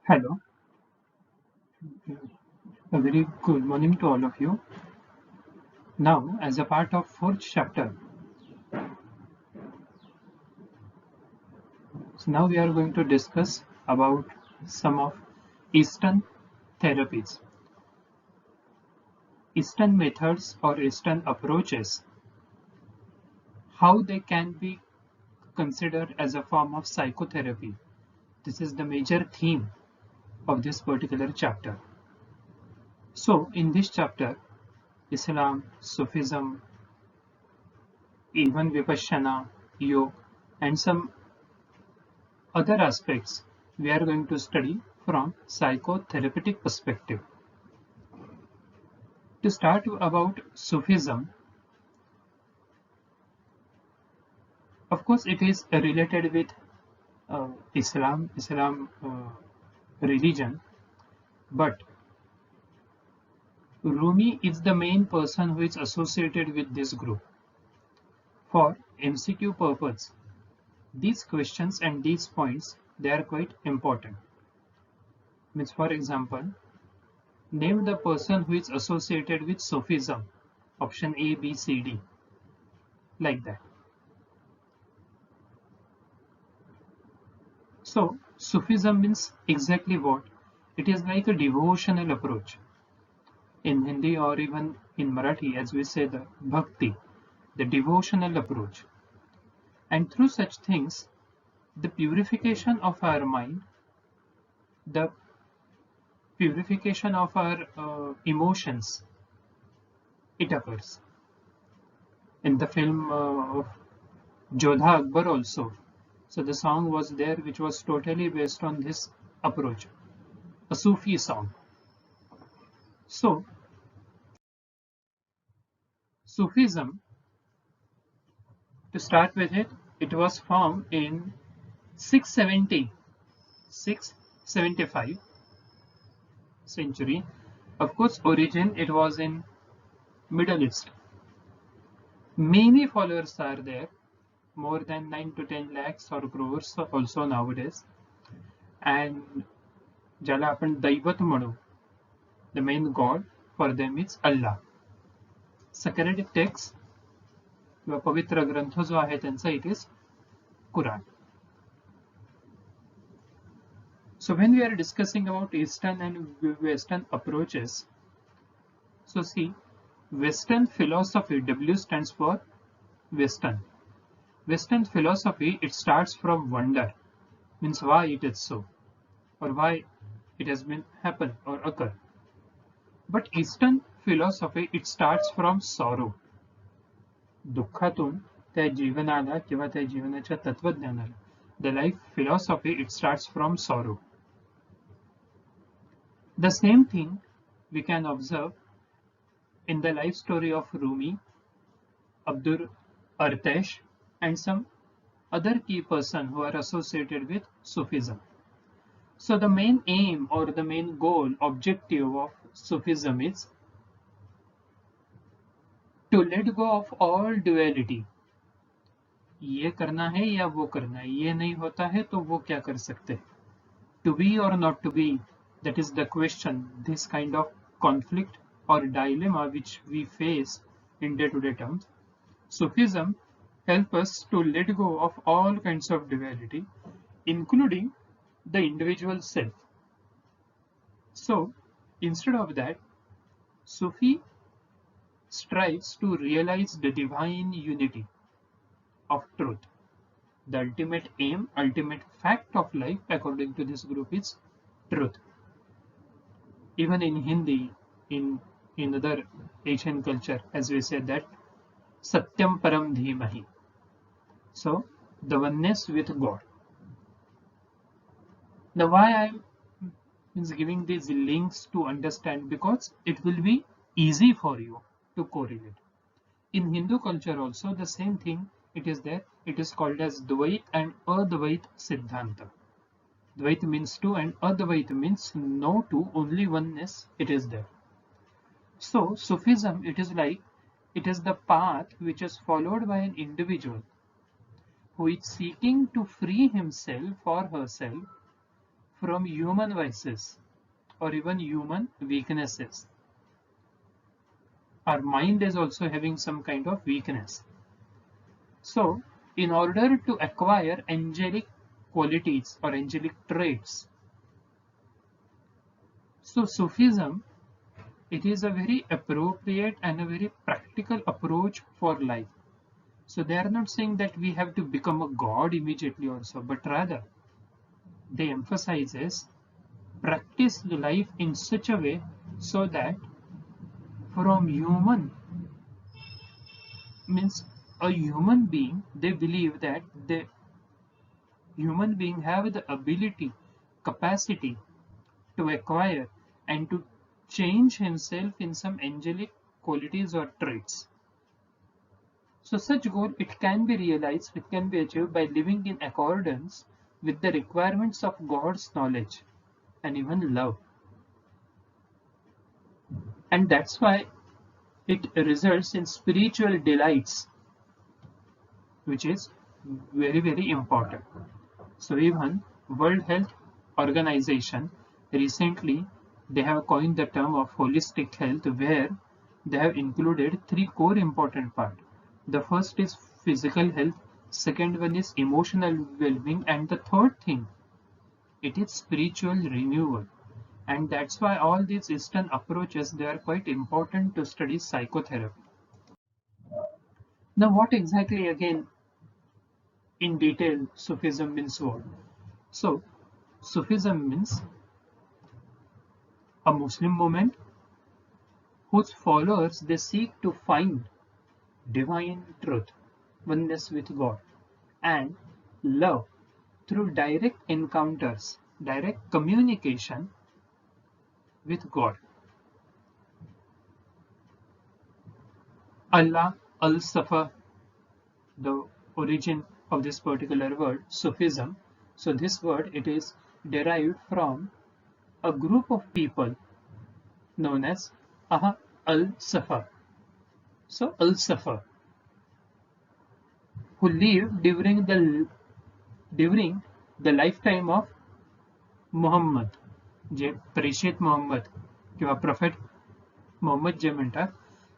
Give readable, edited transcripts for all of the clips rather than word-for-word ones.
Hello, a very good morning to all of you. Now, as a part of fourth chapter, now we are going to discuss about some of Eastern therapies, Eastern methods or Eastern approaches, how they can be considered as a form of psychotherapy. This is the major theme of this particular chapter. So, in this chapter, Islam, Sufism, even Vipassana, Yoga, and some other aspects we are going to study from psychotherapeutic perspective. To start about Sufism, of course, it is related with Islam religion, but Rumi is the main person who is associated with this group. For MCQ purpose, these questions and these points they are quite important. Means, for example, name the person who is associated with Sufism. Option A, B, C, D. Like that. So, Sufism means exactly what? It is like a devotional approach. In Hindi or even in Marathi, as we say, the bhakti, the devotional approach. And through such things, the purification of our mind, the purification of our emotions, it occurs. In the film of Jodha Akbar also, so the song was there which was totally based on this approach, a Sufi song. So, Sufism, to start with it, it was formed in 670, 675 century. Of course, origin it was in Middle East. Many followers are there, more than 9 to 10 lakhs or crores also nowadays. And ज्याला आपण दैवत म्हणू, the main god for them is Allah. Sacred text किंवा पवित्र ग्रंथ जो आहे त्यांचा it is Quran. So when we are discussing about Eastern and Western approaches, so see, Western philosophy, W stands for Western. Western philosophy, it starts from wonder, means why it is so, or why it has been happen or occur. But Eastern philosophy, it starts from sorrow. दुःखातून त्या जीवनाला किंवा त्या जीवनाच्या तत्वज्ञानाला, the life philosophy, it starts from sorrow. The same thing we can observe in the life story of Rumi, Abdur Artesh, and some other key person who are associated with Sufism. So the main aim or the main goal, objective of Sufism is to let go of all duality. ये करना है या वो करना है, ये नहीं होता है तो वो क्या कर सकते हैं. To be or not to be, that is the question. This kind of conflict or dilemma which we face in day-to-day terms, Sufism helps us to let go of all kinds of duality, including the individual self. So, instead of that, Sufi strives to realize the divine unity of truth. The ultimate aim, ultimate fact of life, according to this group, is truth. Even in Hindi, in other Asian culture, as we say that Satyam Param Dhimahi. So, the oneness with God. Now, why I'm giving these links to understand, because it will be easy for you to correlate. In Hindu culture also, the same thing it is there. It is called as Dvait and Advait Siddhanta. Dvait means two and Advait means no two, only oneness it is there. So Sufism, it is like, it is the path which is followed by an individual who is seeking to free himself or herself from human vices or even human weaknesses. Our mind is also having some kind of weakness. So, in order to acquire angelic qualities or angelic traits, so Sufism, it is a very appropriate and a very practical approach for life. So they are not saying that we have to become a god immediately also, but rather they emphasizes practice life in such a way so that from human means a human being, they believe that the human being have the ability, capacity to acquire and to change himself in some angelic qualities or traits. So such goal, it can be realized, it can be achieved by living in accordance with the requirements of God's knowledge and even love. And that's why it results in spiritual delights, which is very, very important. So even World Health Organization recently, they have coined the term of holistic health, where they have included three core important parts. The first is physical health, second one is emotional well-being, and the third thing, it is spiritual renewal. And that's why all these Eastern approaches, they are quite important to study psychotherapy. Now what exactly again in detail Sufism means what? So Sufism means a Muslim movement whose followers, they seek to find divine truth, oneness with God, and love through direct encounters, direct communication with God. Allah al-Safa, the origin of this particular word, Sufism. So this word, it is derived from a group of people known as al-Safa. So al-Safa, who lived during the lifetime of Muhammad, जे प्रेषित मोहम्मद किंवा prophet Mohammad जे म्हणतात,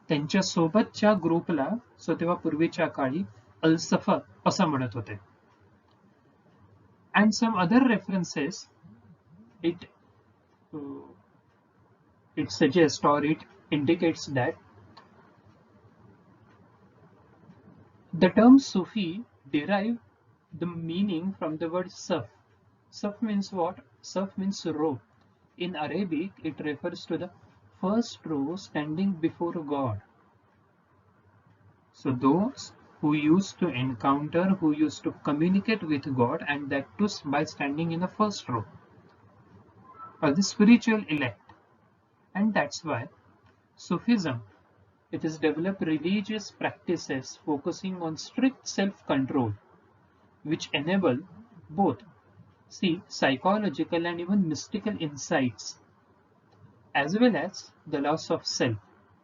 त्यांच्या सोबतच्या ग्रुपला सो तेव्हा पूर्वीच्या काळी अल-सफा असं म्हणत होते. And some other references, it suggests or it indicates that the term Sufi derived the meaning from the word saf. Saf means what? Saf means row. In Arabic, it refers to the first row standing before God. So those who used to encounter, who used to communicate with God, and that too by standing in the first row, are the spiritual elect. And that's why Sufism, it has developed religious practices focusing on strict self-control, which enable both, psychological and even mystical insights, as well as the loss of self,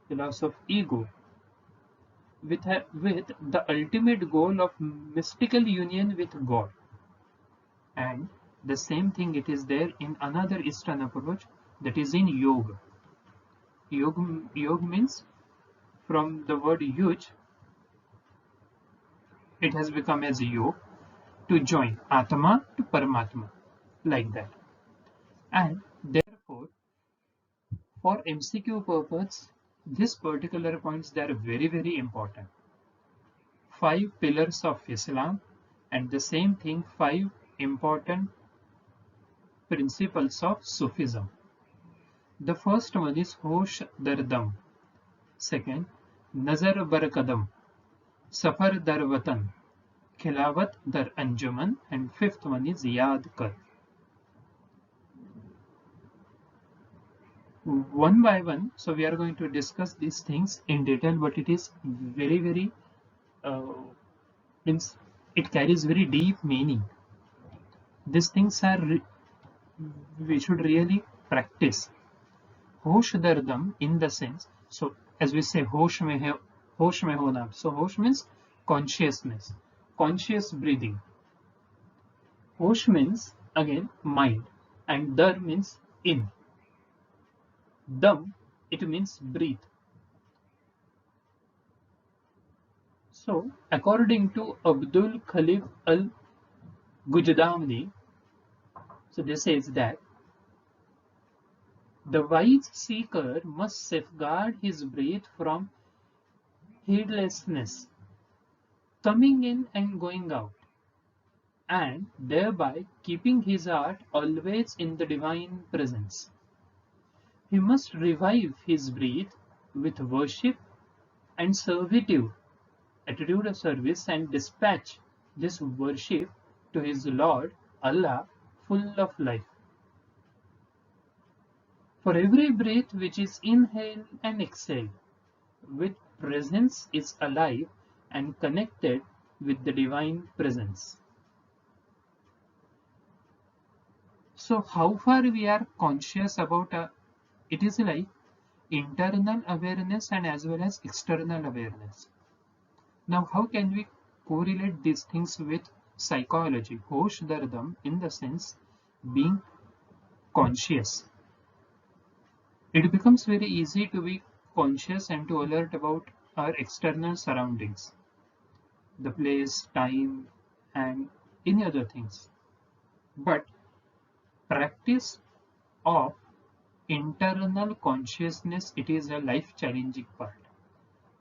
the loss of ego, with the ultimate goal of mystical union with God. And the same thing it is there in another Eastern approach, that is in yoga. Yoga means, from the word yuj, it has become as yog, to join Atma to Paramatma, like that. And therefore, for MCQ purpose, these particular points, they are very, very important. 5 pillars of Islam, and the same thing, 5 important principles of Sufism. The first one is Hosh Dar Dam. Second, Nazar Bar Kadam, Safar Dar Watan, Khilawat Dar Anjuman, and fifth one is Yad Kar. One by one, so we are going to discuss these things in detail, but it is very, very means it carries very deep meaning. These things are we should really practice. Hosh Dardam, in the sense, so as we say, hosh mein hona. So hosh means consciousness, conscious breathing. Hosh means again mind. and dar means in. Dam, it means breathe. So, according to Abdul Khalif al Gujdamni, so this says that the wise seeker must safeguard his breath from heedlessness, coming in and going out, and thereby keeping his heart always in the divine presence. He must revive his breath with worship and servitude, attitude of service, and dispatch this worship to his Lord Allah full of life. For every breath which is inhale and exhale, with presence is alive and connected with the divine presence. So how far we are conscious about it is like internal awareness and as well as external awareness. Now how can we correlate these things with psychology? Hosh dardam in the sense being conscious. It becomes very easy to be conscious and to alert about our external surroundings, the place, time, and any other things. But practice of internal consciousness, it is a life challenging part.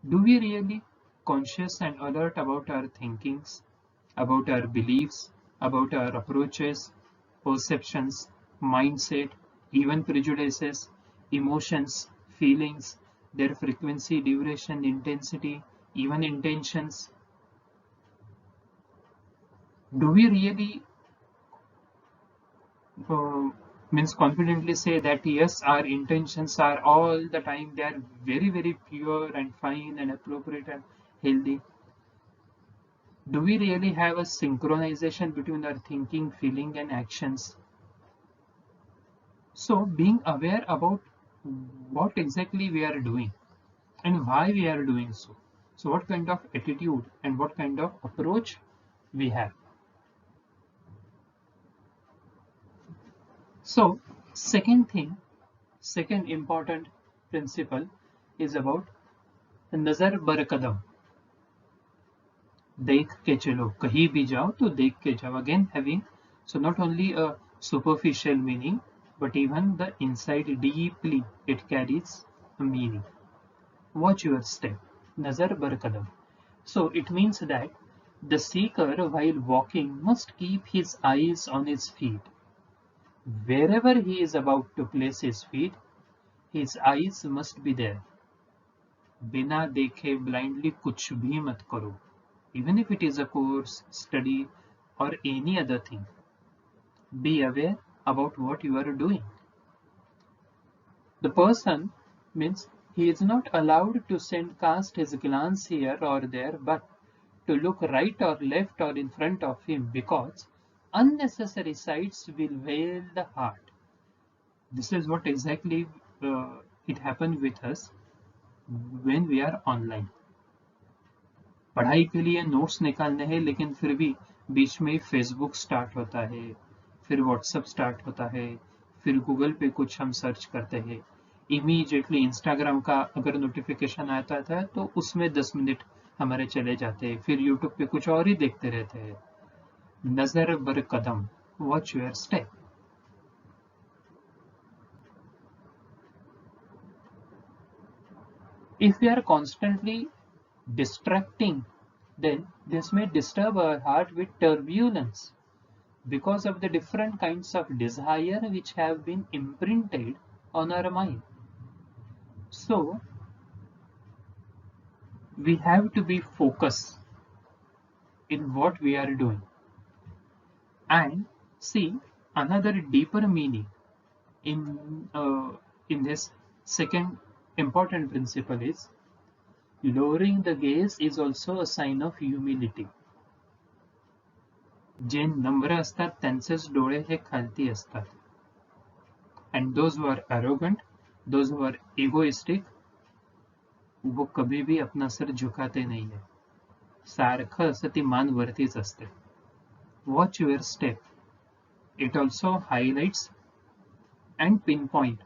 Do we really conscious and alert about our thinkings, about our beliefs, about our approaches, perceptions, mindset, even prejudices, emotions, feelings, their frequency, duration, intensity, even intentions? Do we really uh, means confidently say that yes, our intentions are all the time they are very very pure and fine and appropriate and healthy? Do we really have a synchronization between our thinking, feeling, and actions? So being aware about what exactly we are doing and why we are doing so. So what kind of attitude and what kind of approach we have. So second thing, second important principle is about नजर बर कदम. देख के चलो, कहीं भी जाओ तो देख के जाओ. Again having so not only a superficial meaning but even the inside deeply it carries a meaning. Watch your step. Nazar bar kadam. So it means that the seeker while walking must keep his eyes on his feet. Wherever he is about to place his feet, his eyes must be there. बिना देखे blindly कुछ भी मत करो. Even if it is a course, study, or any other thing, be aware about what you are doing. The person means he is not allowed to cast his glance here or there, but to look right or left or in front of him, because unnecessary sights will veil the heart. This is what exactly it happened with us when we are online. पढ़ाई के लिए notes निकालने हैं लेकिन फिर भी बीच में Facebook start होता है, फिर व्हाट्सएप स्टार्ट होता है, फिर गूगल पे कुछ हम सर्च करते हैं, इमीडिएटली इंस्टाग्राम का अगर नोटिफिकेशन आता था तो उसमें 10 मिनट हमारे चले जाते हैं, फिर यूट्यूब पे कुछ और ही देखते रहते हैं. नजर बर कदम, watch your step. If we are constantly distracting, then this may disturb our heart with turbulence because of the different kinds of desire which have been imprinted on our mind. So we have to be focused in what we are doing and see another deeper meaning in this second important principle is lowering the gaze is also a sign of humility. जे नम्र असतात त्यांचेच डोळे हे खालती असतात. And those who are arrogant, those who are egoistic, वो कभी भी अपना सर झुकाते नहीं है. सारखं असं ती मान वरतीच असते. Watch your step. It also highlights and pinpoint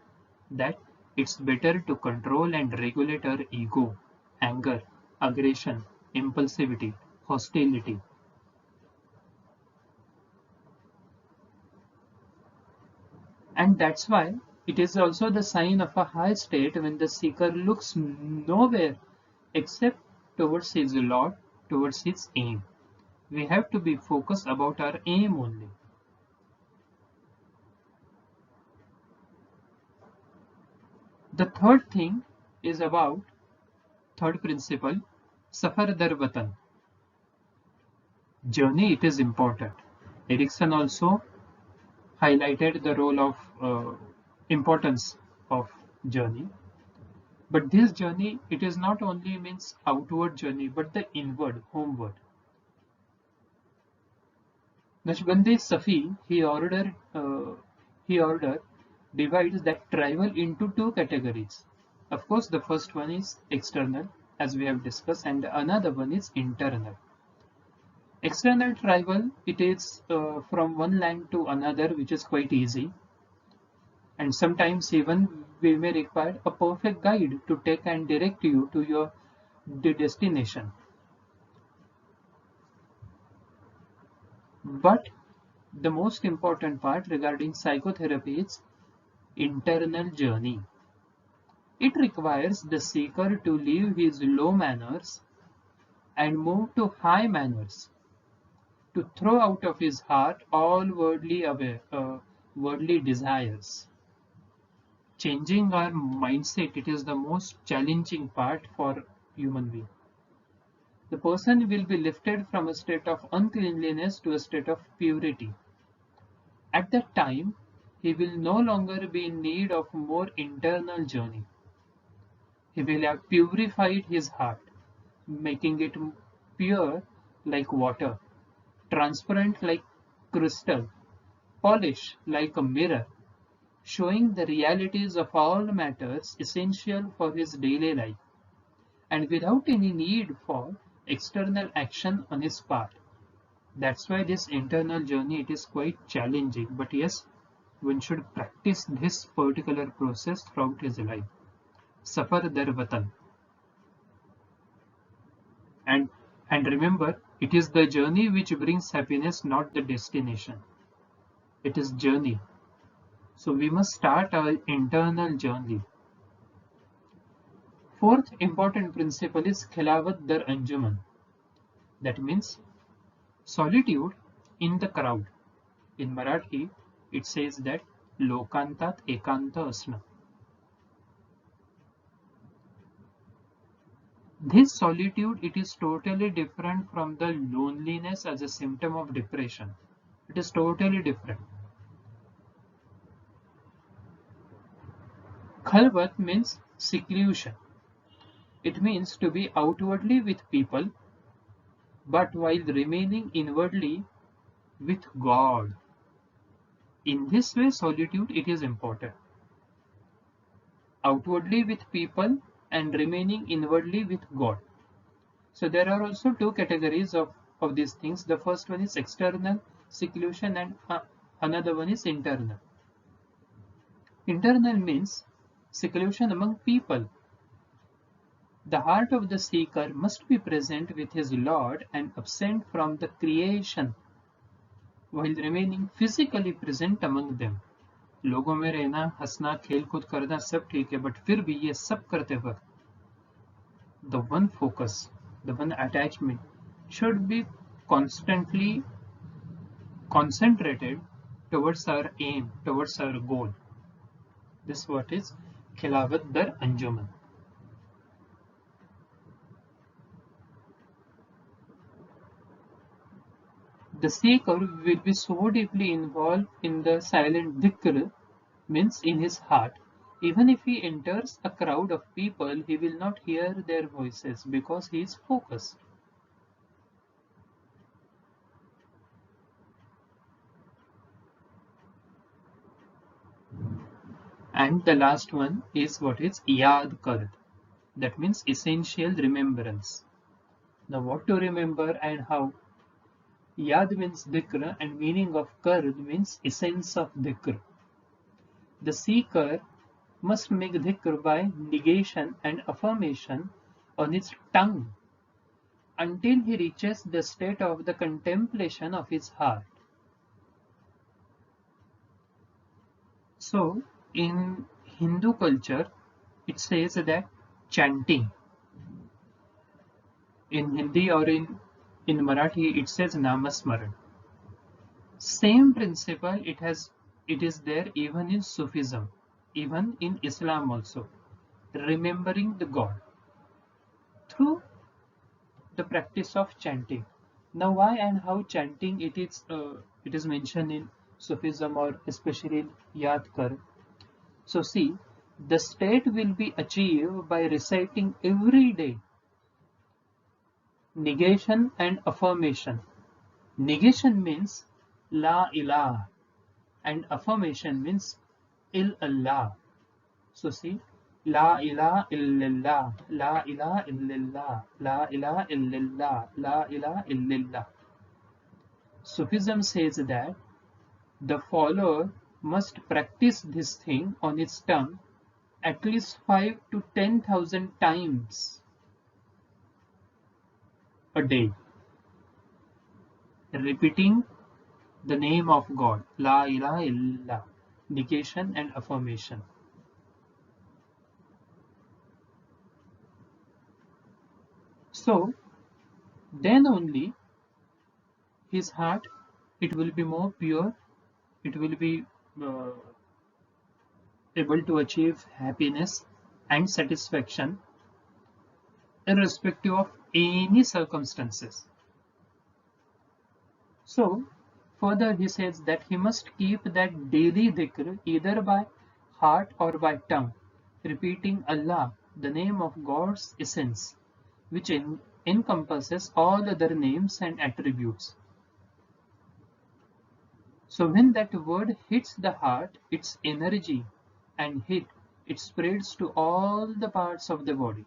that it's better to control and regulate our ego, anger, aggression, impulsivity, hostility. And that's why it is also the sign of a high state when the seeker looks nowhere except towards his Lord, towards his aim. We have to be focused about our aim only. The third thing is about third principle, Safar Dar Watan. Journey, it is important. Erickson also highlighted the role of importance of journey. But this journey, it is not only means outward journey, but the inward, homeward. Nashbandi Safi, he ordered divides that travel into two categories. Of course, the first one is external, as we have discussed, and another one is internal. External travel, it is from one land to another, which is quite easy. And sometimes even we may require a perfect guide to take and direct you to your destination. But the most important part regarding psychotherapy is internal journey. It requires the seeker to leave his low manners and move to high manners, to throw out of his heart all worldly desires. Changing our mindset, it is the most challenging part for human being. The person will be lifted from a state of uncleanliness to a state of purity. At that time, he will no longer be in need of more internal journey. He will have purified his heart, making it pure like water, transparent like crystal, polished like a mirror, showing the realities of all matters essential for his daily life, and without any need for external action on his part. That's why this internal journey, it is quite challenging, but yes, one should practice this particular process throughout his life. Safar Dar Watan. And remember, it is the journey which brings happiness, not the destination. It is journey. So we must start our internal journey. Fourth important principle is Khilawat Dar Anjuman. That means solitude in the crowd. In Marathi, it says that Lokantat Ekanta Asna. This solitude, it is totally different from the loneliness as a symptom of depression. It is totally different. Khalwat means seclusion. It means to be outwardly with people, but while remaining inwardly with God. In this way, solitude, it is important. Outwardly with people and remaining inwardly with God. So there are also two categories of these things. The first one is external seclusion and another one is internal. Internal means seclusion among people. The heart of the seeker must be present with his Lord and absent from the creation, while remaining physically present among them. लोगों में रहना, हंसना, खेल कूद करना सब ठीक है, बट फिर भी ये सब करते वक्त the one focus, the one attachment should be constantly concentrated towards our aim, towards our goal. This what is Khilawat Dar Anjuman. The seeker will be so deeply involved in the silent dhikr, means in his heart. Even if he enters a crowd of people, he will not hear their voices because he is focused. And the last one is what is Yad Kard. That means essential remembrance. Now what to remember and how? Yad means dhikr and meaning of Kard means essence of dhikr. The seeker must make dhikr by negation and affirmation on his tongue until he reaches the state of the contemplation of his heart. So, in Hindu culture, it says that chanting. In Hindi or in Marathi, it says Namasmaran. Same principle it is there even in Sufism, even in Islam also. Remembering the God through the practice of chanting. Now, why and how chanting it is mentioned in Sufism or especially in Yad Kar. So see, the state will be achieved by reciting every day negation and affirmation. Negation means La ilah and affirmation means Il Allah. So see, La ilaha illallah, La ilaha illallah, La ilaha illallah, La ilaha illallah. Sufism says that the follower must practice this thing on his tongue at least 5 to 10,000 times a day, repeating the name of God, La ilaha illallah, negation and affirmation. So, then only his heart, it will be more pure, it will be uh, able to achieve happiness and satisfaction irrespective of any circumstances. So, further he says that he must keep that daily dhikr either by heart or by tongue, repeating Allah, the name of God's essence, which encompasses all other names and attributes. So when that word hits the heart, its energy and hit, it spreads to all the parts of the body.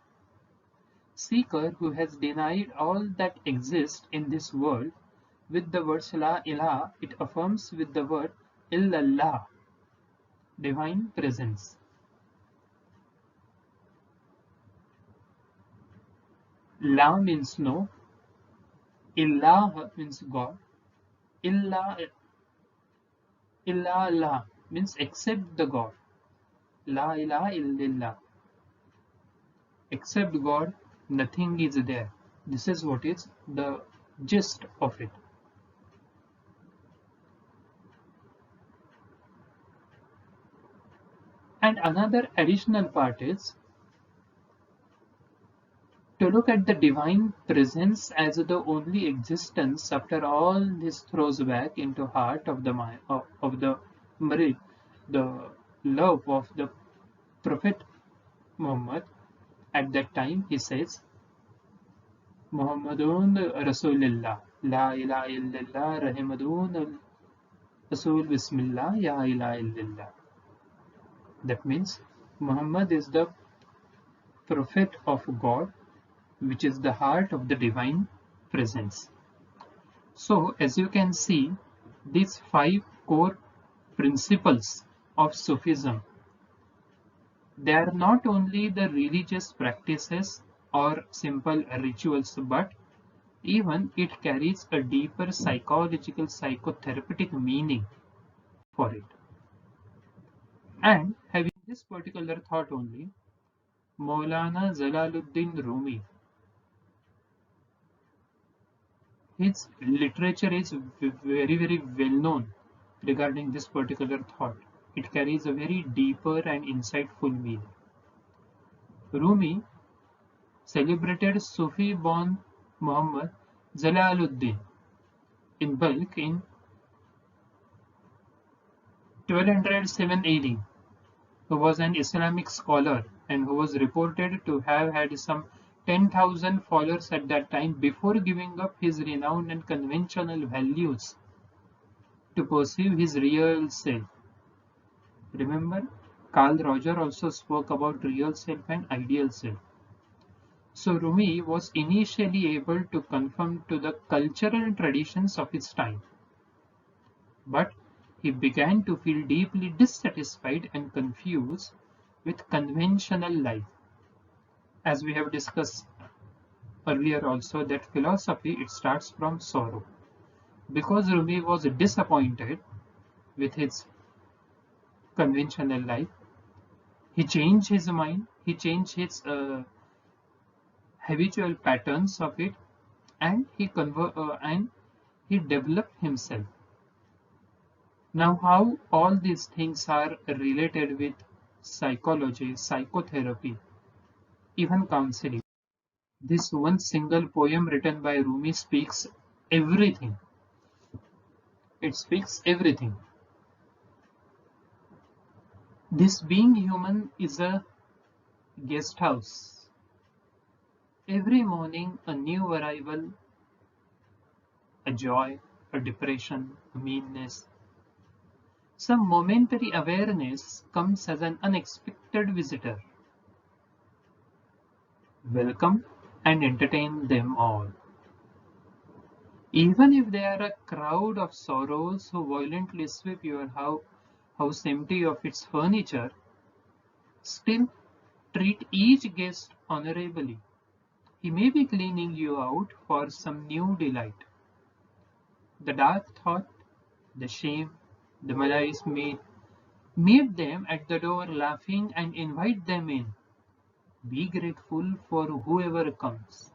Seeker who has denied all that exists in this world with the word La ilaha, it affirms with the word Illallah, divine presence. La means no, Illah means God, Illah, Illallah means except the God. La ilaha illallah. Except God, nothing is there. This is what is the gist of it. And another additional part is to look at the divine presence as the only existence after all this throws back into heart of the mind of the murid, the love of the Prophet Muhammad. At that time he says Muhammadun Rasulullah, La ilaha illallah, Rahimadun Rasul Bismillah, Ya ilaha illallah. That means Muhammad is the prophet of God, which is the heart of the divine presence. So, as you can see, these 5 core principles of Sufism, they are not only the religious practices or simple rituals, but even it carries a deeper psychological, psychotherapeutic meaning for it. And having this particular thought only, Maulana Jalaluddin Rumi, his literature is very well known regarding this particular thought. It carries a very deeper and insightful meaning. Rumi celebrated Sufi born Muhammad Jalaluddin in Balkh in 1207 AD, who was an Islamic scholar and who was reported to have had some 10,000 followers at that time before giving up his renowned and conventional values to pursue his real self. Remember, Carl Roger also spoke about real self and ideal self. So Rumi was initially able to conform to the cultural traditions of his time, but he began to feel deeply dissatisfied and confused with conventional life. As we have discussed earlier also, that philosophy, it starts from sorrow. Because Rumi was disappointed with his conventional life, he changed his mind, he changed his habitual patterns of it, and he developed himself. Now, how all these things are related with psychology, psychotherapy, even counseling. This one single poem written by Rumi speaks everything. It speaks everything. This being human is a guest house. Every morning, a new arrival, a joy, a depression, a meanness. Some momentary awareness comes as an unexpected visitor. Welcome and entertain them all. Even if they are a crowd of sorrows who violently sweep your house empty of its furniture, still treat each guest honorably. He may be cleaning you out for some new delight. The dark thought, the shame, the malice meet them at the door laughing and invite them in. Be grateful for whoever comes,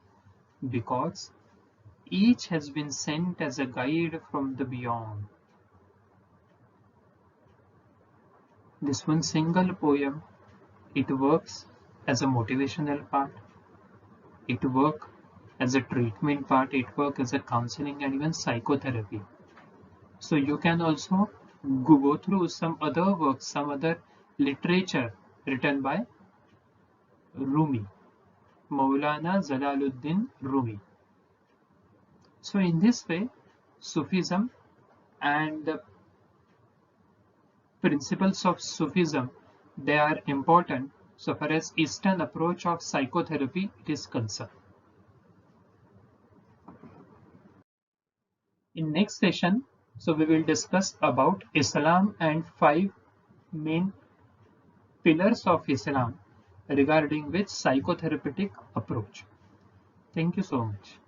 because each has been sent as a guide from the beyond. This one single poem, it works as a motivational part, it works as a treatment part, it works as a counseling and even psychotherapy. So you can also go through some other works, some other literature written by Rumi, Maulana Jalaluddin Rumi. So in this way, Sufism and the principles of Sufism, they are important so far as Eastern approach of psychotherapy is concerned. In next session, so we will discuss about Islam and 5 main pillars of Islam regarding which psychotherapeutic approach. Thank you so much.